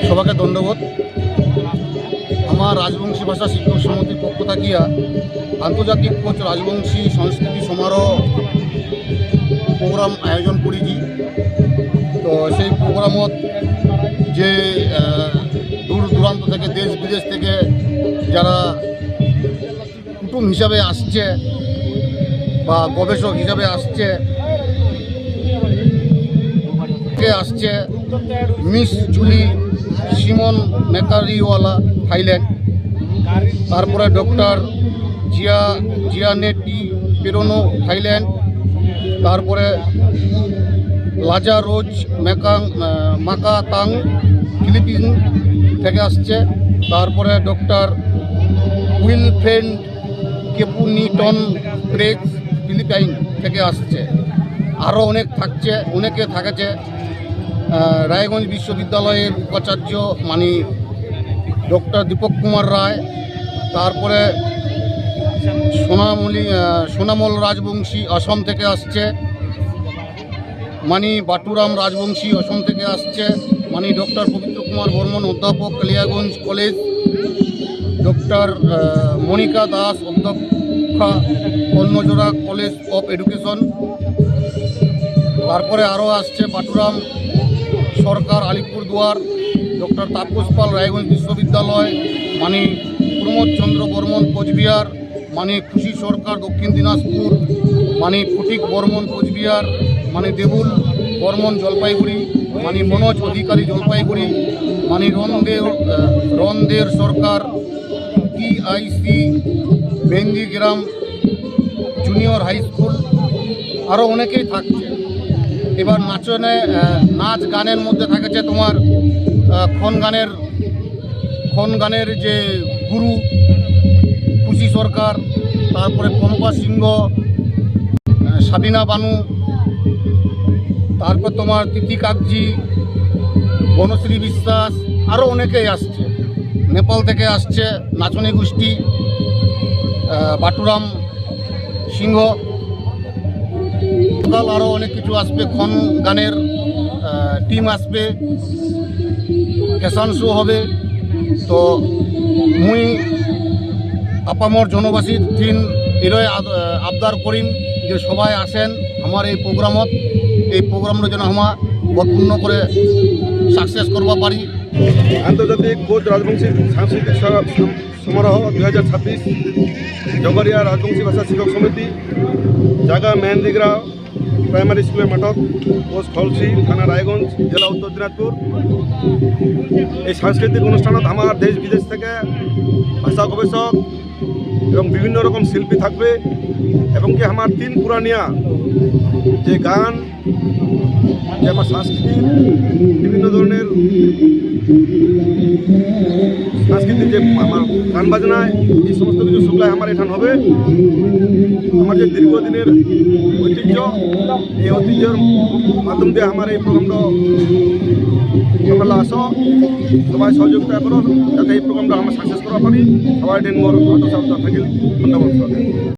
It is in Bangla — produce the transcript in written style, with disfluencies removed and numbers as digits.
সবাইকে ধন্যবাদ। আমার রাজবংশী ভাষা শিক্ষক সমিতির পক্ষ থাকিয়া আন্তর্জাতিক কোচ রাজবংশী সংস্কৃতি সমারোহ প্রোগ্রাম আয়োজন করেছি। তো সেই প্রোগ্রামত যে দূর দূরান্ত থেকে দেশ বিদেশ থেকে যারা কুটুম হিসাবে আসছে বা গবেষক হিসাবে আসছে মিস জুলি সিমন মেকারিওয়ালা থাইল্যান্ড, তারপরে ডক্টর জিয়ানেটি পেরোনো থাইল্যান্ড, তারপরে লাজারোজ মাকাতাং ফিলিপিন থেকে আসছে, তারপরে ডক্টর উইলফ্রেড কেপুনিটন প্রেস ফিলিপাইন থেকে আসছে। আরও অনেকে থাকছে রায়গঞ্জ বিশ্ববিদ্যালয়ের উপাচার্য ডক্টর দীপক কুমার রায়, তারপরে সোনামল রাজবংশী অসম থেকে আসছে, বাটুরাম রাজবংশী অসম থেকে আসছে, ডক্টর পবিত্র কুমার বর্মন অধ্যাপক কালিয়াগঞ্জ কলেজ, ডক্টর মনিকা দাস অধ্যক্ষা অন্নজোড়া কলেজ অফ এডুকেশন, তারপরে আরও আসছে বাটুরাম সরকার আলিপুরদুয়ার, ডক্টর তাপস পাল রায়গঞ্জ বিশ্ববিদ্যালয়, প্রমোদচন্দ্র বর্মন কোচবিহার, খুশি সরকার দক্ষিণ দিনাজপুর, ফটিক বর্মন কোচবিহার, দেবুল বর্মন জলপাইগুড়ি, মনোজ অধিকারী জলপাইগুড়ি, রনদের সরকার টিআইসি বেঙ্গিগ্রাম জুনিয়র হাই স্কুল। আরও অনেকেই থাকছে। এবার নাচ গানের মধ্যে থাকছে তোমার খন গানের যে গুরু খুশি সরকার, তারপরে পম্পা সিংহ, সাবিনা বানু, তারপর তোমার তিথি কাকজি, বনশ্রী বিশ্বাস, আরও অনেকেই আসছে। নেপাল থেকে আসছে নাচনী গোষ্ঠী বাটুরাম সিংহ, আরও অনেক কিছু আসবে। খন গানের টিম আসবে, ফ্যাশন শো হবে। তো মুই আপামর জনবাসীর থিন এরই আবদার করিম যে সবাই আসেন আমার এই প্রোগ্রামত। এই প্রোগ্রামটা যেন আমার পূর্ণ করে সাকসেস করবা পারি। আন্তর্জাতিক কোচ রাজবংশী সাংস্কৃতিক সমারোহ 2026 জগরিয়া রাজবংশী ভাষা শিক্ষক সমিতি, জায়গা মেহেন্দিগ্রা প্রাইমারি স্কুলের মাঠক, পোস্ট খলসি, থানা রায়গঞ্জ, জেলা উত্তর দিনাজপুর। এই সাংস্কৃতিক অনুষ্ঠানত আমার দেশ বিদেশ থেকে ভাষা গবেষক এবং বিভিন্ন রকম শিল্পী থাকবে, এবং কি আমার 3 পুরানিয়া যে গান, যে আমার সংস্কৃতির বিভিন্ন ধরনের সাংস্কৃতিক যে আমার গান বাজনায় এই সমস্ত কিছু শুক্লায় আমার এখান হবে। আমার যে দীর্ঘদিনের ঐতিহ্য, এই ঐতিহ্যের মাধ্যম দিয়ে আমার এই প্রোগ্রামটা তোমরা আসো, সবাই সহযোগিতা করো যাতে এই প্রোগ্রামটা আমরা সাকসেস করা পারি। সবাই মোর থাকিল ধন্যবাদ।